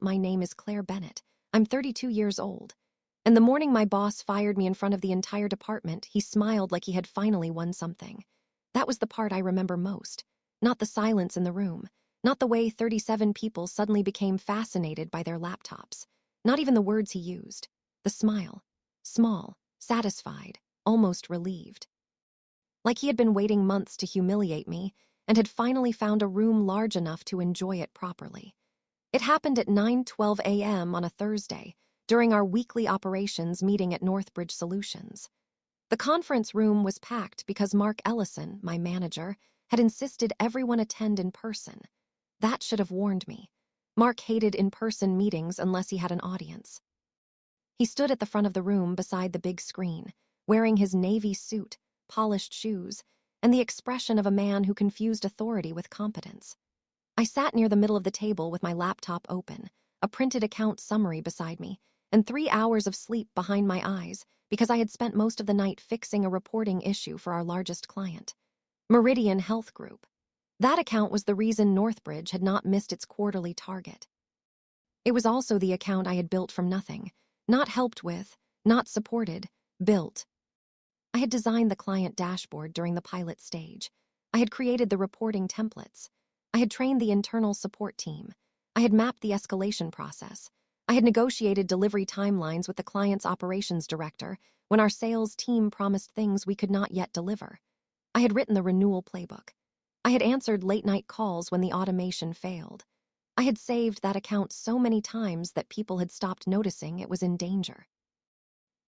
my name is Claire Bennett. I'm 32 years old. And the morning my boss fired me in front of the entire department, he smiled like he had finally won something. That was the part I remember most. Not the silence in the room. Not the way 37 people suddenly became fascinated by their laptops. Not even the words he used. The smile. Small, satisfied, almost relieved. Like he had been waiting months to humiliate me and had finally found a room large enough to enjoy it properly. It happened at 9:12 a.m. on a Thursday, during our weekly operations meeting at Northbridge Solutions. The conference room was packed because Mark Ellison, my manager, had insisted everyone attend in person. That should have warned me. Mark hated in-person meetings unless he had an audience. He stood at the front of the room beside the big screen, wearing his navy suit, polished shoes, and the expression of a man who confused authority with competence. I sat near the middle of the table with my laptop open, a printed account summary beside me, and 3 hours of sleep behind my eyes because I had spent most of the night fixing a reporting issue for our largest client, Meridian Health Group. That account was the reason Northbridge had not missed its quarterly target. It was also the account I had built from nothing, not helped with, not supported, built. I had designed the client dashboard during the pilot stage. I had created the reporting templates. I had trained the internal support team. I had mapped the escalation process. I had negotiated delivery timelines with the client's operations director when our sales team promised things we could not yet deliver. I had written the renewal playbook. I had answered late-night calls when the automation failed. I had saved that account so many times that people had stopped noticing it was in danger.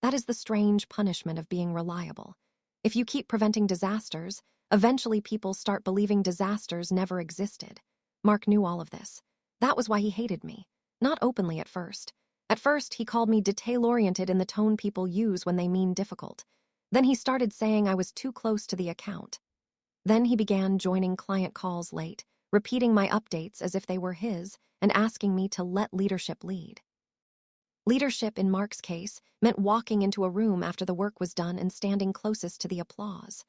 That is the strange punishment of being reliable. If you keep preventing disasters, eventually people start believing disasters never existed. Mark knew all of this. That was why he hated me. Not openly at first. At first, he called me detail-oriented in the tone people use when they mean difficult. Then he started saying I was too close to the account. Then he began joining client calls late, repeating my updates as if they were his, and asking me to let leadership lead. Leadership, in Mark's case, meant walking into a room after the work was done and standing closest to the applause.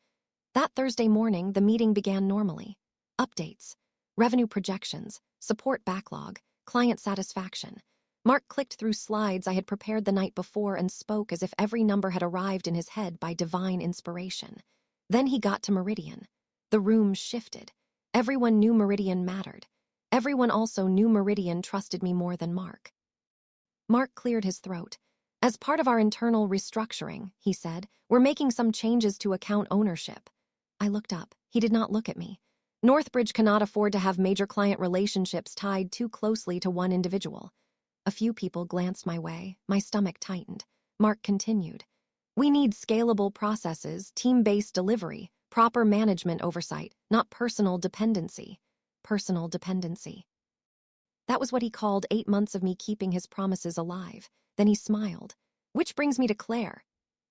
That Thursday morning, the meeting began normally. Updates, revenue projections, support backlog, client satisfaction. Mark clicked through slides I had prepared the night before and spoke as if every number had arrived in his head by divine inspiration. Then he got to Meridian. The room shifted. Everyone knew Meridian mattered. Everyone also knew Meridian trusted me more than Mark. Mark cleared his throat. As part of our internal restructuring, he said, we're making some changes to account ownership. I looked up. He did not look at me. Northbridge cannot afford to have major client relationships tied too closely to one individual. A few people glanced my way. My stomach tightened. Mark continued. We need scalable processes, team-based delivery, proper management oversight, not personal dependency. Personal dependency. That was what he called 8 months of me keeping his promises alive. Then he smiled. Which brings me to Claire.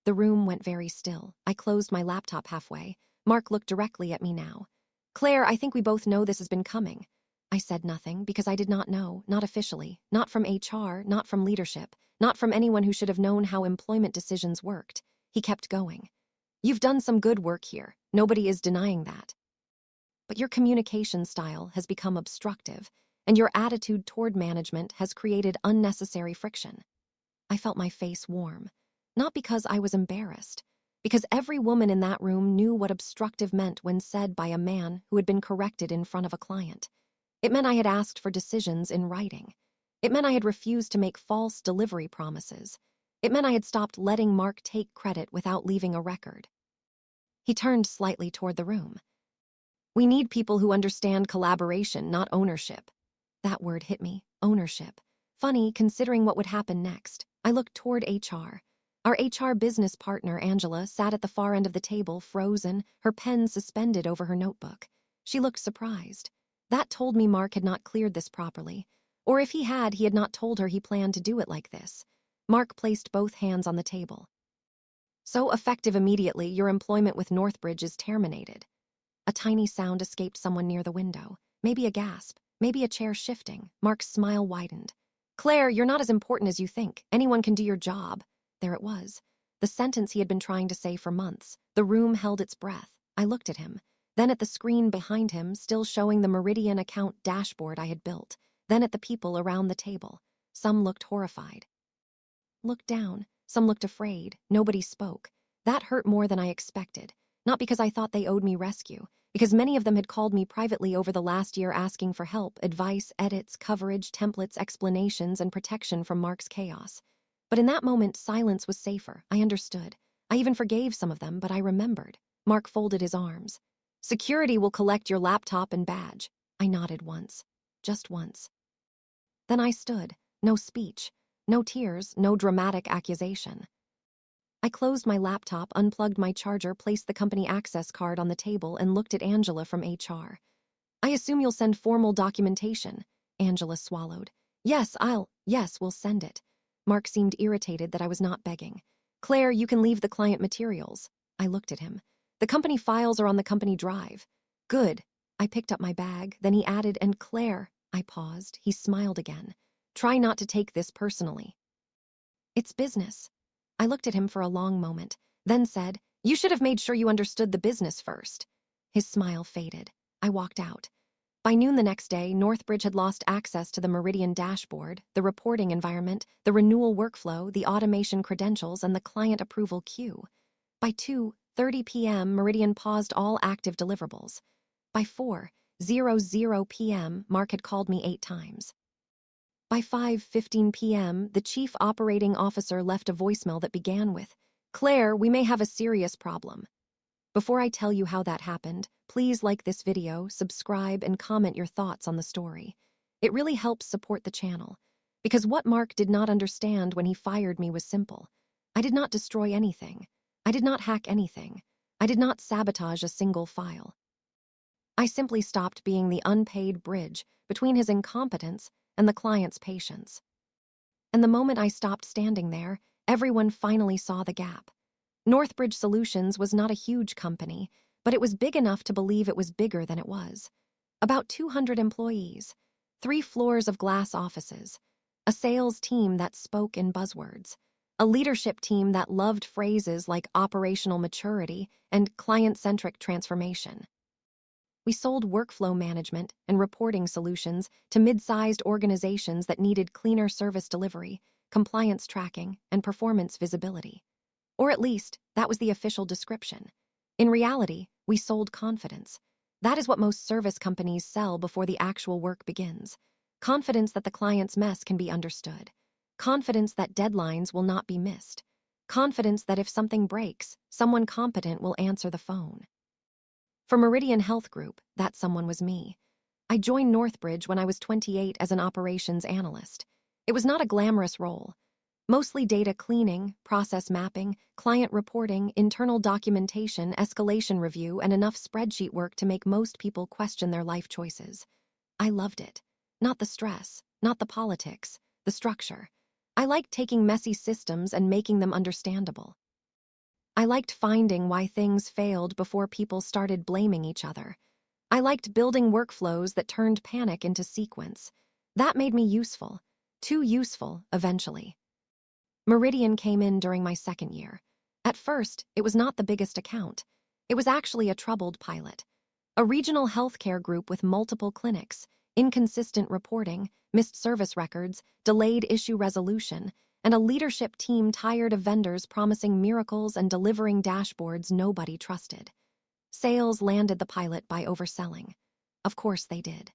The room went very still. I closed my laptop halfway. Mark looked directly at me now. Claire, I think we both know this has been coming. I said nothing because I did not know, not officially, not from HR, not from leadership, not from anyone who should have known how employment decisions worked. He kept going. You've done some good work here. Nobody is denying that. But your communication style has become obstructive, and your attitude toward management has created unnecessary friction. I felt my face warm, not because I was embarrassed, because every woman in that room knew what obstructive meant when said by a man who had been corrected in front of a client. It meant I had asked for decisions in writing. It meant I had refused to make false delivery promises. It meant I had stopped letting Mark take credit without leaving a record. He turned slightly toward the room. We need people who understand collaboration, not ownership. That word hit me, ownership. Funny, considering what would happen next. I looked toward HR. Our HR business partner, Angela, sat at the far end of the table, frozen, her pen suspended over her notebook. She looked surprised. That told me Mark had not cleared this properly. Or if he had not told her he planned to do it like this. Mark placed both hands on the table. So effective immediately, your employment with Northbridge is terminated. A tiny sound escaped someone near the window. Maybe a gasp, maybe a chair shifting. Mark's smile widened. Claire, you're not as important as you think. Anyone can do your job. There it was. The sentence he had been trying to say for months. The room held its breath. I looked at him. Then at the screen behind him, still showing the Meridian account dashboard I had built. then at the people around the table. Some looked horrified. Looked down. Some looked afraid. Nobody spoke. That hurt more than I expected. Not because I thought they owed me rescue, because many of them had called me privately over the last year asking for help, advice, edits, coverage, templates, explanations, and protection from Mark's chaos. But in that moment, silence was safer. I understood. I even forgave some of them, but I remembered. Mark folded his arms. Security will collect your laptop and badge. I nodded once. Just once. Then I stood. No speech. No tears. No dramatic accusation. I closed my laptop, unplugged my charger, placed the company access card on the table, and looked at Angela from HR. I assume you'll send formal documentation. Angela swallowed. Yes, we'll send it. Mark seemed irritated that I was not begging. Claire, you can leave the client materials. I looked at him. The company files are on the company drive. Good. I picked up my bag. Then he added, and Claire. I paused. He smiled again. Try not to take this personally. It's business. I looked at him for a long moment, then said, you should have made sure you understood the business first. His smile faded. I walked out. By noon the next day, Northbridge had lost access to the Meridian dashboard, the reporting environment, the renewal workflow, the automation credentials, and the client approval queue. By 2:30 p.m., Meridian paused all active deliverables. By 4:00 p.m., Mark had called me 8 times. By 5:15 p.m., the chief operating officer left a voicemail that began with, Claire, we may have a serious problem. Before I tell you how that happened, please like this video, subscribe, and comment your thoughts on the story. It really helps support the channel. Because what Mark did not understand when he fired me was simple. I did not destroy anything. I did not hack anything. I did not sabotage a single file. I simply stopped being the unpaid bridge between his incompetence and the client's patience. And the moment I stopped standing there, everyone finally saw the gap. Northbridge Solutions was not a huge company, but it was big enough to believe it was bigger than it was. About 200 employees, 3 floors of glass offices, a sales team that spoke in buzzwords, a leadership team that loved phrases like operational maturity and client-centric transformation. We sold workflow management and reporting solutions to mid-sized organizations that needed cleaner service delivery, compliance tracking, and performance visibility. Or at least, that was the official description. In reality, we sold confidence. That is what most service companies sell before the actual work begins. Confidence that the client's mess can be understood. Confidence that deadlines will not be missed. Confidence that if something breaks, someone competent will answer the phone. For Meridian Health Group, that someone was me. I joined Northbridge when I was 28 as an operations analyst. It was not a glamorous role. Mostly data cleaning, process mapping, client reporting, internal documentation, escalation review, and enough spreadsheet work to make most people question their life choices. I loved it. Not the stress, not the politics, the structure. I liked taking messy systems and making them understandable. I liked finding why things failed before people started blaming each other. I liked building workflows that turned panic into sequence. That made me useful. Too useful, eventually. Meridian came in during my second year. At first, it was not the biggest account. It was actually a troubled pilot. A regional healthcare group with multiple clinics, inconsistent reporting, missed service records, delayed issue resolution, and a leadership team tired of vendors promising miracles and delivering dashboards nobody trusted. Sales landed the pilot by overselling. Of course they did.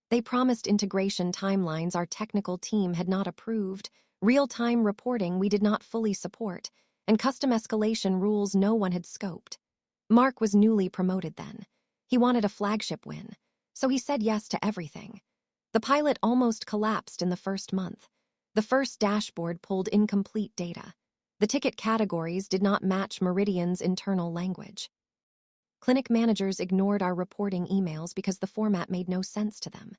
They promised integration timelines our technical team had not approved, real-time reporting we did not fully support, and custom escalation rules no one had scoped. Mark was newly promoted then. He wanted a flagship win, so he said yes to everything. The pilot almost collapsed in the first month. The first dashboard pulled incomplete data. The ticket categories did not match Meridian's internal language. Clinic managers ignored our reporting emails because the format made no sense to them.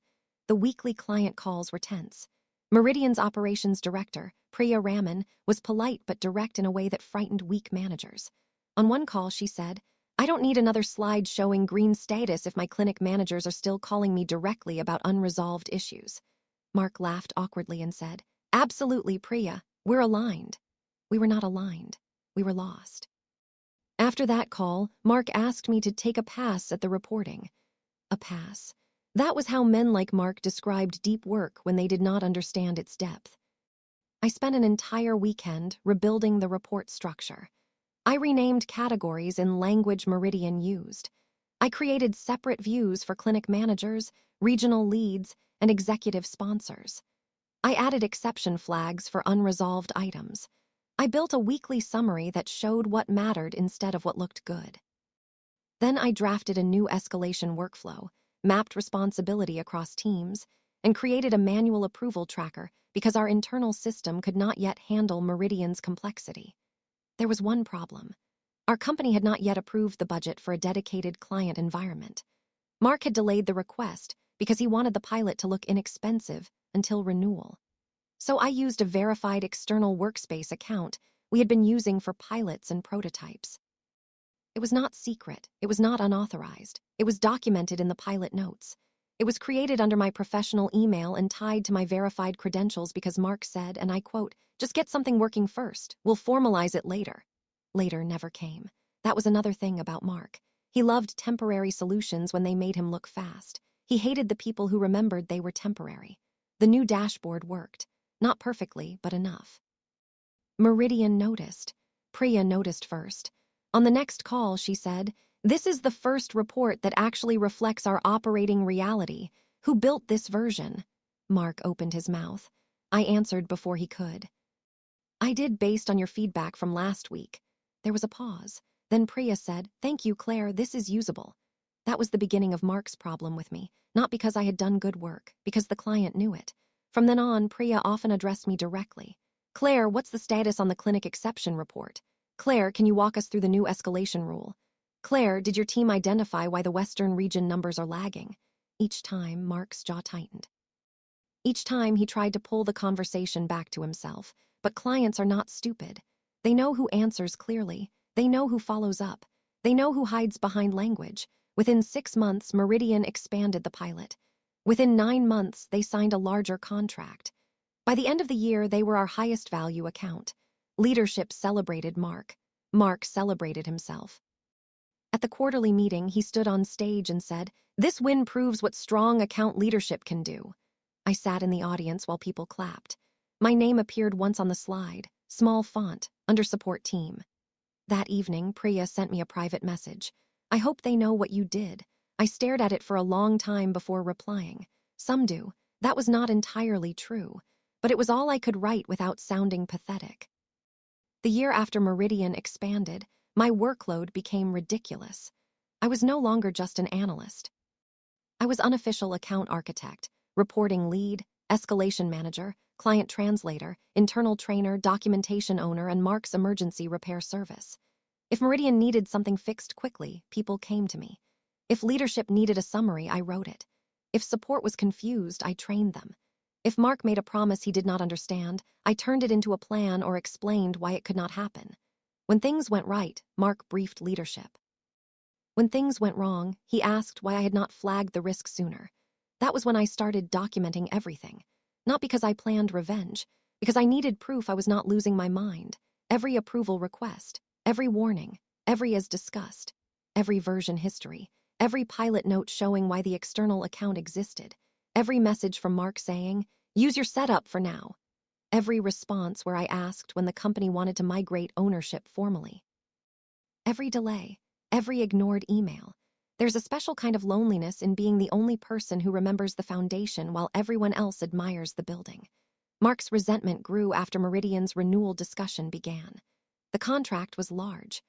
The weekly client calls were tense. Meridian's operations director, Priya Raman, was polite but direct in a way that frightened weak managers. On one call, she said, I don't need another slide showing green status if my clinic managers are still calling me directly about unresolved issues. Mark laughed awkwardly and said, Absolutely, Priya, we're aligned. We were not aligned. We were lost. After that call, Mark asked me to take a pass at the reporting. A pass. That was how men like Mark described deep work when they did not understand its depth. I spent an entire weekend rebuilding the report structure. I renamed categories in language Meridian used. I created separate views for clinic managers, regional leads, and executive sponsors. I added exception flags for unresolved items. I built a weekly summary that showed what mattered instead of what looked good. Then I drafted a new escalation workflow, mapped responsibility across teams, and created a manual approval tracker because our internal system could not yet handle Meridian's complexity. There was one problem. Our company had not yet approved the budget for a dedicated client environment. Mark had delayed the request because he wanted the pilot to look inexpensive until renewal. So I used a verified external workspace account we had been using for pilots and prototypes. It was not secret, it was not unauthorized, it was documented in the pilot notes. It was created under my professional email and tied to my verified credentials because Mark said, and I quote, "Just get something working first, we'll formalize it later." Later never came. That was another thing about Mark. He loved temporary solutions when they made him look fast. He hated the people who remembered they were temporary. The new dashboard worked. Not perfectly, but enough. Meridian noticed. Priya noticed first. On the next call, she said, "This is the first report that actually reflects our operating reality. Who built this version?" Mark opened his mouth. I answered before he could. "I did based on your feedback from last week." There was a pause. Then Priya said, "Thank you, Claire, this is usable." That was the beginning of Mark's problem with me, not because I had done good work, because the client knew it. From then on, Priya often addressed me directly. "Claire, what's the status on the clinic exception report? Claire, can you walk us through the new escalation rule? Claire, did your team identify why the Western region numbers are lagging?" Each time, Mark's jaw tightened. Each time he tried to pull the conversation back to himself. But clients are not stupid. They know who answers clearly. They know who follows up. They know who hides behind language. Within 6 months, Meridian expanded the pilot. Within 9 months, they signed a larger contract. By the end of the year, they were our highest value account. Leadership celebrated Mark. Mark celebrated himself. At the quarterly meeting, he stood on stage and said, "This win proves what strong account leadership can do." I sat in the audience while people clapped. My name appeared once on the slide, small font, under support team. That evening, Priya sent me a private message. "I hope they know what you did." I stared at it for a long time before replying. Some do. That was not entirely true. But it was all I could write without sounding pathetic. The year after Meridian expanded, my workload became ridiculous. I was no longer just an analyst. I was unofficial account architect, reporting lead, escalation manager, client translator, internal trainer, documentation owner, and Mark's emergency repair service. If Meridian needed something fixed quickly, people came to me. If leadership needed a summary, I wrote it. If support was confused, I trained them. If Mark made a promise he did not understand, I turned it into a plan or explained why it could not happen. When things went right, Mark briefed leadership. When things went wrong, he asked why I had not flagged the risk sooner. That was when I started documenting everything. Not because I planned revenge, because I needed proof I was not losing my mind. Every approval request, every warning, every as discussed, every version history, every pilot note showing why the external account existed, every message from Mark saying, "Use your setup for now." Every response where I asked when the company wanted to migrate ownership formally. Every delay, every ignored email. There's a special kind of loneliness in being the only person who remembers the foundation while everyone else admires the building. Mark's resentment grew after Meridian's renewal discussion began. The contract was large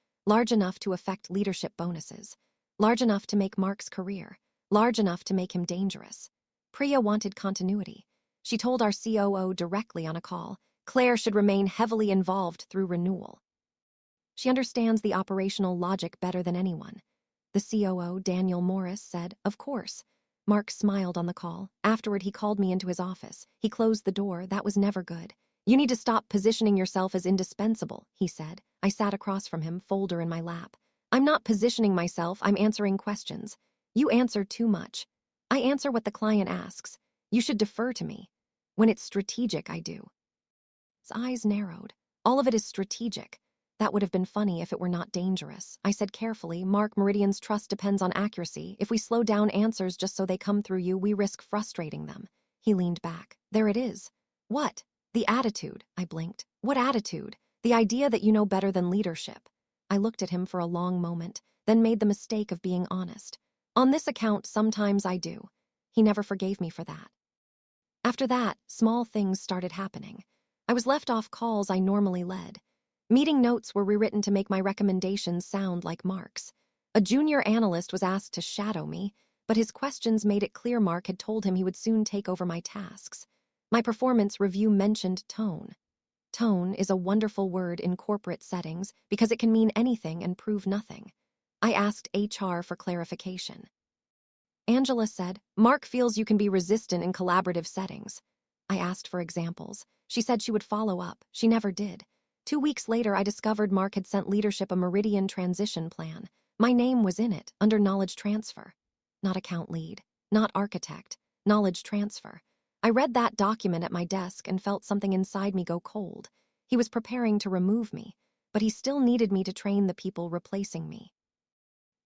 enough to affect leadership bonuses, large enough to make Mark's career, large enough to make him dangerous. Priya wanted continuity. She told our COO directly on a call, "Claire should remain heavily involved through renewal." She understands the operational logic better than anyone. The COO, Daniel Morris, said, "Of course." Mark smiled on the call. Afterward, he called me into his office. He closed the door. That was never good. "You need to stop positioning yourself as indispensable," he said. I sat across from him, folder in my lap. "I'm not positioning myself, I'm answering questions." "You answer too much." "I answer what the client asks. You should defer to me." "When it's strategic, I do." His eyes narrowed. "All of it is strategic. That would have been funny if it were not dangerous. I said carefully, Mark, Meridian's trust depends on accuracy. If we slow down answers just so they come through you, we risk frustrating them. He leaned back. There it is. What? The attitude, I blinked. What attitude? The idea that you know better than leadership. I looked at him for a long moment, then made the mistake of being honest. On this account, sometimes I do. He never forgave me for that. After that, small things started happening. I was left off calls I normally led. Meeting notes were rewritten to make my recommendations sound like Mark's. A junior analyst was asked to shadow me, but his questions made it clear Mark had told him he would soon take over my tasks. My performance review mentioned tone. Tone is a wonderful word in corporate settings because it can mean anything and prove nothing. I asked HR for clarification. Angela said, Mark feels you can be resistant in collaborative settings. I asked for examples. She said she would follow up. She never did. 2 weeks later, I discovered Mark had sent leadership a Meridian transition plan. My name was in it, under knowledge transfer. Not account lead, not architect, knowledge transfer. I read that document at my desk and felt something inside me go cold. He was preparing to remove me, but he still needed me to train the people replacing me.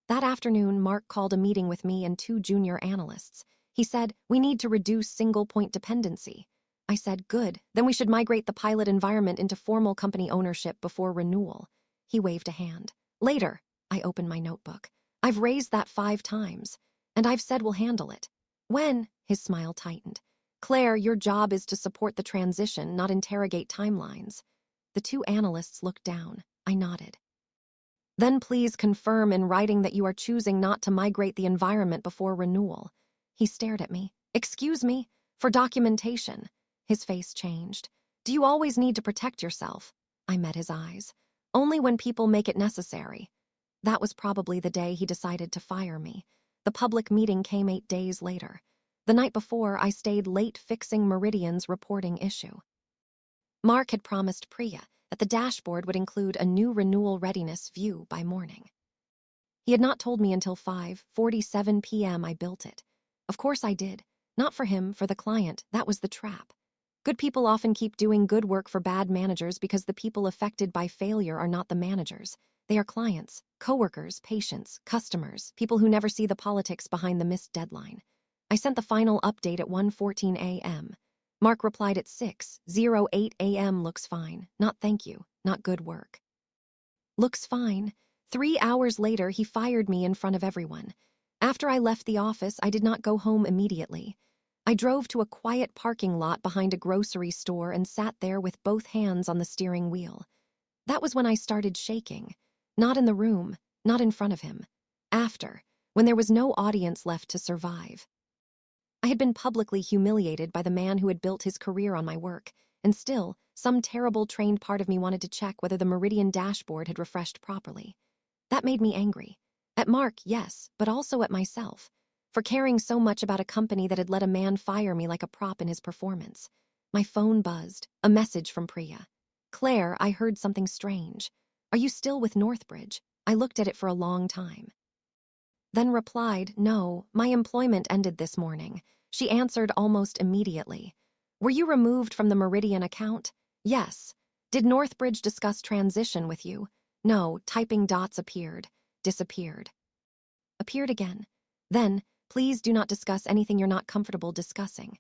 That afternoon, Mark called a meeting with me and 2 junior analysts. He said, we need to reduce single-point dependency. I said, good, then we should migrate the pilot environment into formal company ownership before renewal. He waved a hand. Later, I opened my notebook. I've raised that 5 times, and I've said we'll handle it. When? His smile tightened. Claire, your job is to support the transition, not interrogate timelines. The 2 analysts looked down. I nodded. Then please confirm in writing that you are choosing not to migrate the environment before renewal. He stared at me. Excuse me? For documentation. His face changed. Do you always need to protect yourself? I met his eyes. Only when people make it necessary. That was probably the day he decided to fire me. The public meeting came 8 days later. The night before, I stayed late fixing Meridian's reporting issue. Mark had promised Priya that the dashboard would include a new renewal readiness view by morning. He had not told me until 5:47 p.m. I built it. Of course I did. Not for him, for the client. That was the trap. Good people often keep doing good work for bad managers because the people affected by failure are not the managers. They are clients, coworkers, patients, customers, people who never see the politics behind the missed deadline. I sent the final update at 1:14 a.m. Mark replied at 6:08 a.m. Looks fine. Not thank you. Not good work. Looks fine. 3 hours later, he fired me in front of everyone. After I left the office, I did not go home immediately. I drove to a quiet parking lot behind a grocery store and sat there with both hands on the steering wheel. That was when I started shaking. Not in the room, not in front of him. After, when there was no audience left to survive. I had been publicly humiliated by the man who had built his career on my work, and still, some terrible trained part of me wanted to check whether the Meridian dashboard had refreshed properly. That made me angry. At Mark, yes, but also at myself, for caring so much about a company that had let a man fire me like a prop in his performance. My phone buzzed, a message from Priya. Claire, I heard something strange. Are you still with Northbridge? I looked at it for a long time. Then replied, no, my employment ended this morning. She answered almost immediately. Were you removed from the Meridian account? Yes. Did Northbridge discuss transition with you? No, typing dots appeared, disappeared. Appeared again. Then, please do not discuss anything you're not comfortable discussing.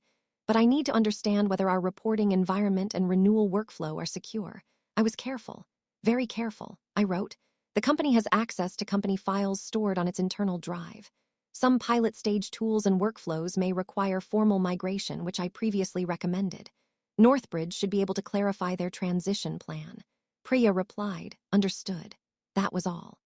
But I need to understand whether our reporting environment and renewal workflow are secure. I was careful, very careful. I wrote, the company has access to company files stored on its internal drive. Some pilot stage tools and workflows may require formal migration, which I previously recommended. Northbridge should be able to clarify their transition plan. Priya replied, understood. That was all.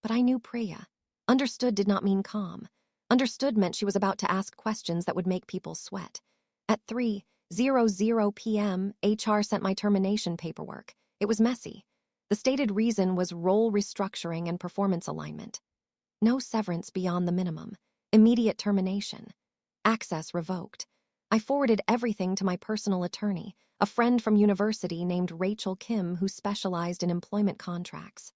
But I knew Priya. Understood did not mean calm. Understood meant she was about to ask questions that would make people sweat. At 3:00 p.m., HR sent my termination paperwork. It was messy. The stated reason was role restructuring and performance alignment. No severance beyond the minimum. Immediate termination. Access revoked. I forwarded everything to my personal attorney, a friend from university named Rachel Kim who specialized in employment contracts.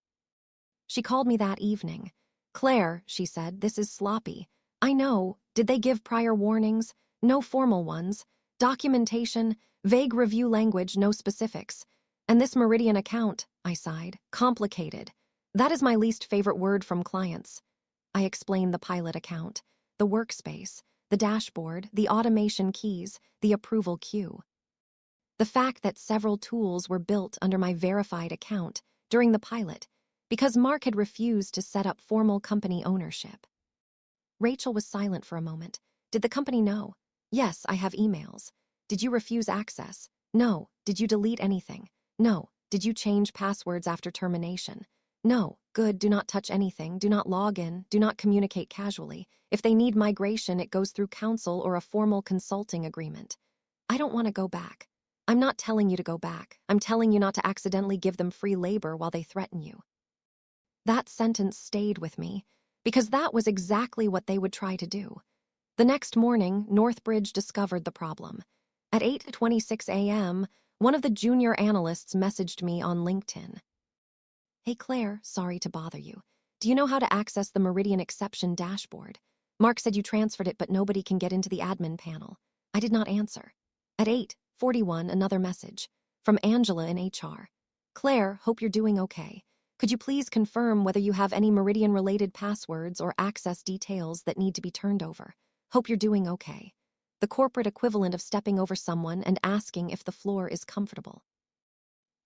She called me that evening. Claire, she said, this is sloppy. I know. Did they give prior warnings? No formal ones. Documentation, vague review language, no specifics. And this Meridian account, I sighed. Complicated. That is my least favorite word from clients. I explained the pilot account, the workspace, the dashboard, the automation keys, the approval queue. The fact that several tools were built under my verified account during the pilot because Mark had refused to set up formal company ownership. Rachel was silent for a moment. Did the company know? Yes, I have emails. Did you refuse access? No. Did you delete anything? No. Did you change passwords after termination? No. Good, do not touch anything, do not log in, do not communicate casually. If they need migration, it goes through counsel or a formal consulting agreement. I don't want to go back. I'm not telling you to go back. I'm telling you not to accidentally give them free labor while they threaten you. That sentence stayed with me, because that was exactly what they would try to do. The next morning, Northbridge discovered the problem. At 8:26 a.m., one of the junior analysts messaged me on LinkedIn. Hey Claire, sorry to bother you. Do you know how to access the Meridian exception dashboard? Mark said you transferred it, but nobody can get into the admin panel. I did not answer. At 8:41, another message from Angela in HR. Claire, hope you're doing okay. Could you please confirm whether you have any Meridian-related passwords or access details that need to be turned over? Hope you're doing okay. The corporate equivalent of stepping over someone and asking if the floor is comfortable.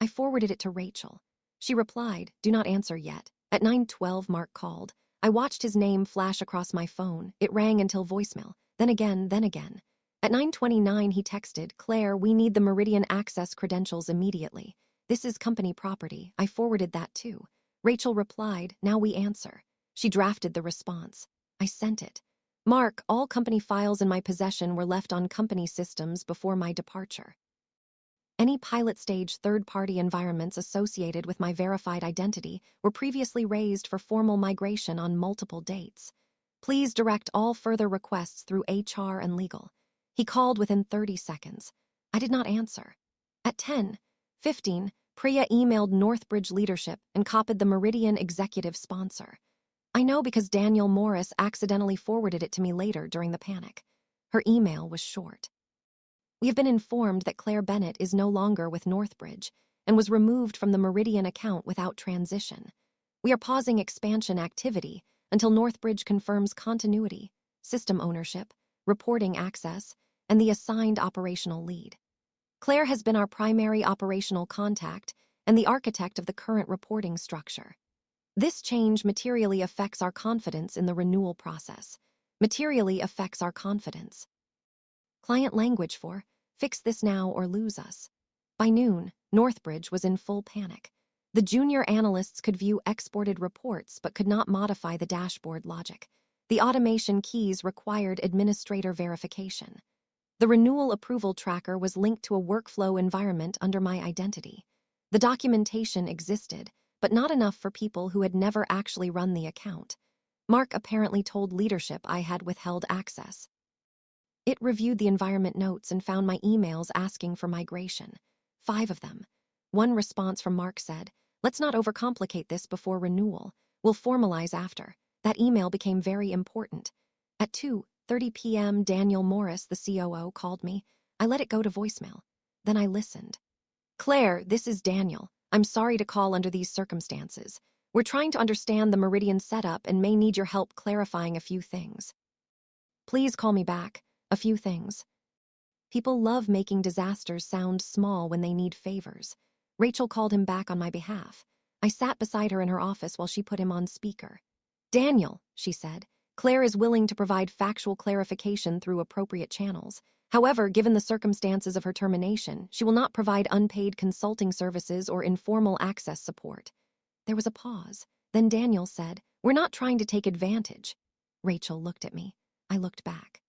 I forwarded it to Rachel. She replied, do not answer yet. At 9:12, Mark called. I watched his name flash across my phone. It rang until voicemail. Then again, then again. At 9:29, he texted, Claire, we need the Meridian access credentials immediately. This is company property. I forwarded that too. Rachel replied, now we answer. She drafted the response. I sent it. Mark, all company files in my possession were left on company systems before my departure. Any pilot stage third-party environments associated with my verified identity were previously raised for formal migration on multiple dates. Please direct all further requests through HR and legal. He called within 30 seconds. I did not answer. At 10:15, Priya emailed Northbridge leadership and copied the Meridian executive sponsor. I know because Daniel Morris accidentally forwarded it to me later during the panic. Her email was short. We have been informed that Claire Bennett is no longer with Northbridge and was removed from the Meridian account without transition. We are pausing expansion activity until Northbridge confirms continuity, system ownership, reporting access, and the assigned operational lead. Claire has been our primary operational contact and the architect of the current reporting structure. This change materially affects our confidence in the renewal process. Materially affects our confidence. Client language for, fix this now or lose us. By noon, Northbridge was in full panic. The junior analysts could view exported reports but could not modify the dashboard logic. The automation keys required administrator verification. The renewal approval tracker was linked to a workflow environment under my identity. The documentation existed, but not enough for people who had never actually run the account. Mark apparently told leadership I had withheld access. It reviewed the environment notes and found my emails asking for migration. 5 of them. One response from Mark said, let's not overcomplicate this before renewal. We'll formalize after. That email became very important. At 2:30 p.m., Daniel Morris, the COO, called me. I let it go to voicemail. Then I listened. Claire, this is Daniel. I'm sorry to call under these circumstances. We're trying to understand the Meridian setup and may need your help clarifying a few things. Please call me back. A few things. People love making disasters sound small when they need favors. Rachel called him back on my behalf. I sat beside her in her office while she put him on speaker. Daniel, she said, Claire is willing to provide factual clarification through appropriate channels. However, given the circumstances of her termination, she will not provide unpaid consulting services or informal access support. There was a pause. Then Daniel said, we're not trying to take advantage. Rachel looked at me. I looked back.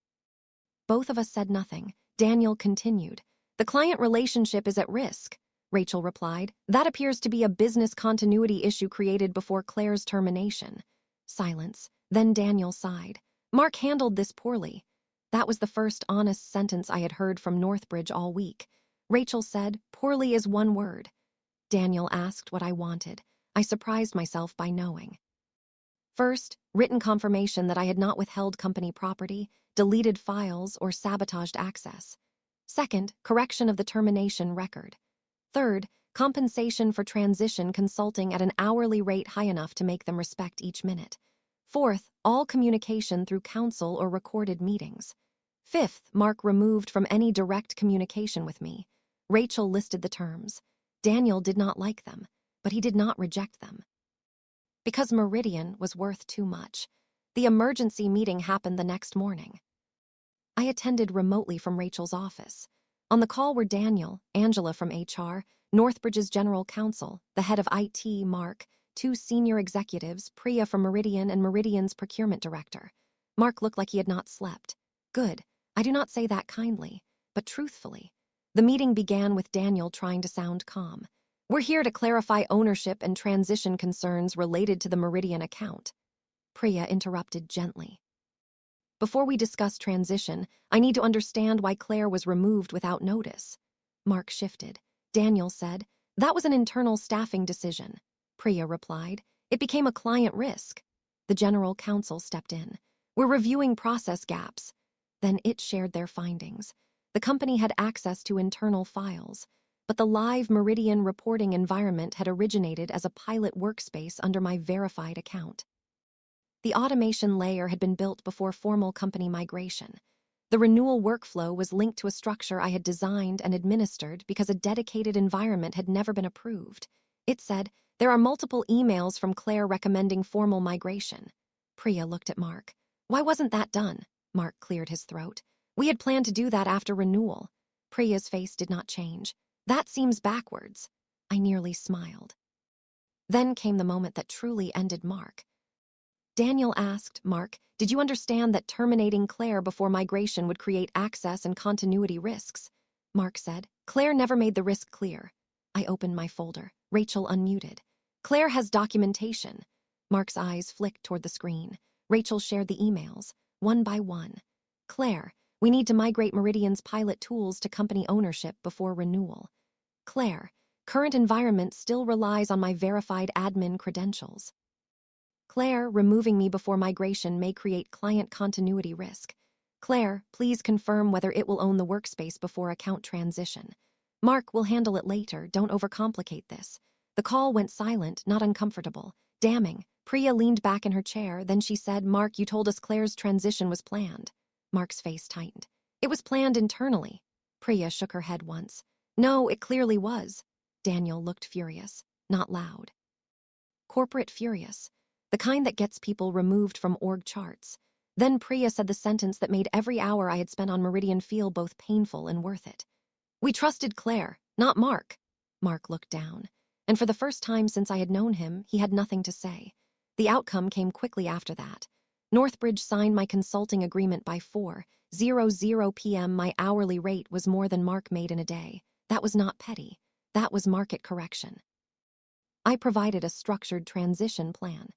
Both of us said nothing. Daniel continued. The client relationship is at risk, Rachel replied. That appears to be a business continuity issue created before Claire's termination. Silence. Then Daniel sighed. Mark handled this poorly. That was the first honest sentence I had heard from Northbridge all week. Rachel said, poorly is one word. Daniel asked what I wanted. I surprised myself by knowing. First, written confirmation that I had not withheld company property, deleted files, or sabotaged access. Second, correction of the termination record. Third, Compensation for transition consulting at an hourly rate high enough to make them respect each minute. Fourth, all communication through counsel or recorded meetings. Fifth, Mark removed from any direct communication with me. Rachel listed the terms. Daniel did not like them, but he did not reject them. Because Meridian was worth too much. The emergency meeting happened the next morning. I attended remotely from Rachel's office. On the call were Daniel, Angela from HR, Northbridge's general counsel, the head of IT, Mark, two senior executives, Priya from Meridian and Meridian's procurement director. Mark looked like he had not slept. Good. I do not say that kindly, but truthfully. The meeting began with Daniel trying to sound calm. We're here to clarify ownership and transition concerns related to the Meridian account. Priya interrupted gently. Before we discuss transition, I need to understand why Claire was removed without notice. Mark shifted. Daniel said, that was an internal staffing decision. Priya replied, it became a client risk. The general counsel stepped in. We're reviewing process gaps. Then it shared their findings. The company had access to internal files, but the live Meridian reporting environment had originated as a pilot workspace under my verified account. The automation layer had been built before formal company migration. The renewal workflow was linked to a structure I had designed and administered because a dedicated environment had never been approved. It said, there are multiple emails from Claire recommending formal migration. Priya looked at Mark. Why wasn't that done? Mark cleared his throat. We had planned to do that after renewal. Priya's face did not change. That seems backwards. I nearly smiled. Then came the moment that truly ended Mark. Daniel asked, Mark, did you understand that terminating Claire before migration would create access and continuity risks? Mark said, Claire never made the risk clear. I opened my folder. Rachel unmuted. Claire has documentation. Mark's eyes flicked toward the screen. Rachel shared the emails, one by one. Claire, we need to migrate Meridian's pilot tools to company ownership before renewal. Claire, current environment still relies on my verified admin credentials. Claire, removing me before migration may create client continuity risk. Claire, please confirm whether it will own the workspace before account transition. Mark will handle it later, don't overcomplicate this. The call went silent, not uncomfortable. Damning. Priya leaned back in her chair, then she said, Mark, you told us Claire's transition was planned. Mark's face tightened. It was planned internally. Priya shook her head once. No, it clearly was. Daniel looked furious, not loud. Corporate furious. The kind that gets people removed from org charts. Then Priya said the sentence that made every hour I had spent on Meridian feel both painful and worth it. We trusted Claire, not Mark. Mark looked down, and for the first time since I had known him, he had nothing to say. The outcome came quickly after that. Northbridge signed my consulting agreement by 4:00 p.m. My hourly rate was more than Mark made in a day. That was not petty. That was market correction. I provided a structured transition plan.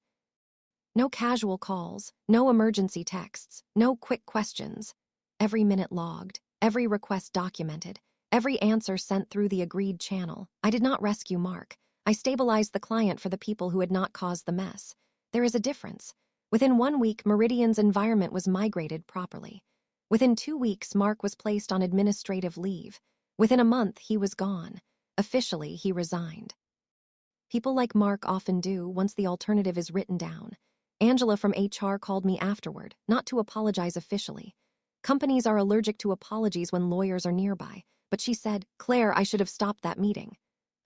No casual calls, no emergency texts, no quick questions. Every minute logged, every request documented, every answer sent through the agreed channel. I did not rescue Mark. I stabilized the client for the people who had not caused the mess. There is a difference. Within 1 week, Meridian's environment was migrated properly. Within 2 weeks, Mark was placed on administrative leave. Within a month, he was gone. Officially, he resigned. People like Mark often do once the alternative is written down. Angela from HR called me afterward, not to apologize officially. Companies are allergic to apologies when lawyers are nearby, but she said, Claire, I should have stopped that meeting.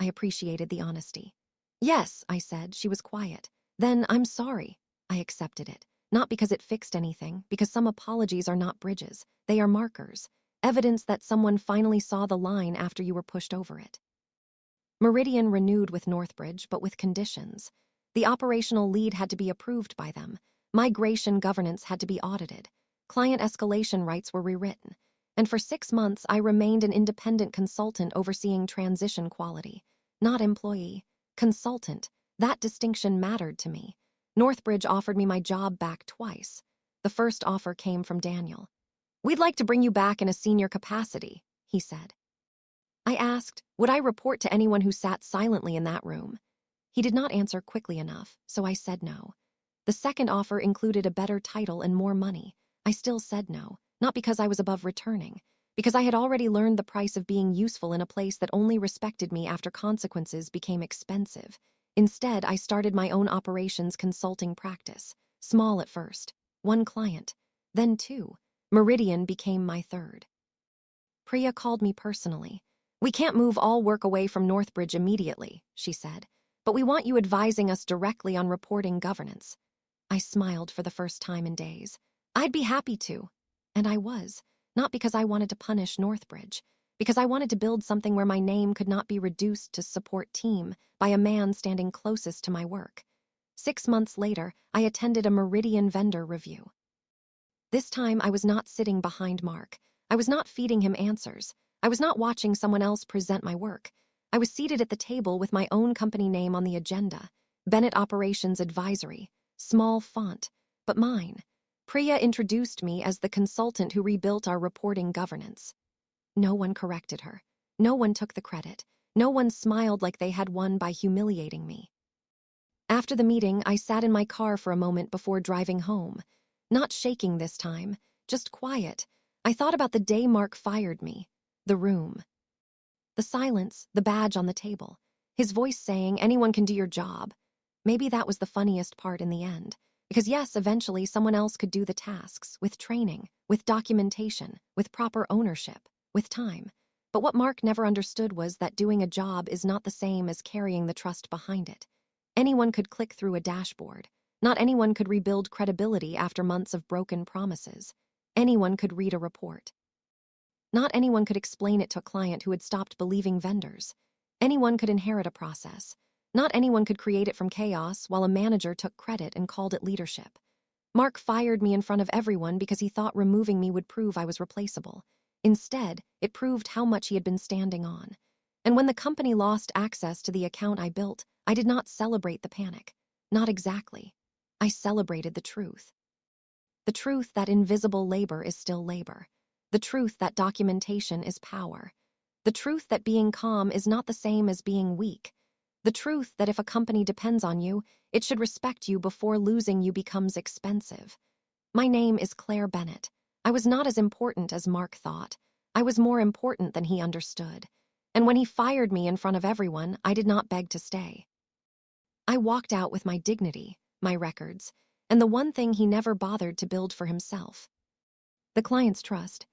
I appreciated the honesty. Yes, I said. She was quiet. Then, I'm sorry. I accepted it. Not because it fixed anything, because some apologies are not bridges. They are markers. Evidence that someone finally saw the line after you were pushed over it. Meridian renewed with Northbridge, but with conditions. The operational lead had to be approved by them. Migration governance had to be audited. Client escalation rights were rewritten. And for 6 months, I remained an independent consultant overseeing transition quality. Not employee. Consultant. That distinction mattered to me. Northbridge offered me my job back twice. The first offer came from Daniel. We'd like to bring you back in a senior capacity, he said. I asked, would I report to anyone who sat silently in that room? He did not answer quickly enough, so I said no. The second offer included a better title and more money. I still said no, not because I was above returning, because I had already learned the price of being useful in a place that only respected me after consequences became expensive. Instead, I started my own operations consulting practice, small at first, one client, then two. Meridian became my third. Priya called me personally. "We can't move all work away from Northbridge immediately," she said, "but we want you advising us directly on reporting governance." I smiled for the first time in days. I'd be happy to. And I was, not because I wanted to punish Northbridge, because I wanted to build something where my name could not be reduced to support team by a man standing closest to my work. 6 months later, I attended a Meridian vendor review. This time, I was not sitting behind Mark. I was not feeding him answers. I was not watching someone else present my work. I was seated at the table with my own company name on the agenda, Bennett Operations Advisory, small font, but mine. Priya introduced me as the consultant who rebuilt our reporting governance. No one corrected her. No one took the credit. No one smiled like they had won by humiliating me. After the meeting, I sat in my car for a moment before driving home. Not shaking this time, just quiet. I thought about the day Mark fired me, the room. The silence, the badge on the table. His voice saying, "Anyone can do your job." Maybe that was the funniest part in the end. Because yes, eventually someone else could do the tasks, with training, with documentation, with proper ownership, with time. But what Mark never understood was that doing a job is not the same as carrying the trust behind it. Anyone could click through a dashboard. Not anyone could rebuild credibility after months of broken promises. Anyone could read a report. Not anyone could explain it to a client who had stopped believing vendors. Anyone could inherit a process. Not anyone could create it from chaos while a manager took credit and called it leadership. Mark fired me in front of everyone because he thought removing me would prove I was replaceable. Instead, it proved how much he had been standing on. And when the company lost access to the account I built, I did not celebrate the panic. Not exactly. I celebrated the truth. The truth that invisible labor is still labor. The truth that documentation is power. The truth that being calm is not the same as being weak. The truth that if a company depends on you, it should respect you before losing you becomes expensive. My name is Claire Bennett. I was not as important as Mark thought. I was more important than he understood. And when he fired me in front of everyone, I did not beg to stay. I walked out with my dignity, my records, and the one thing he never bothered to build for himself: the client's trust.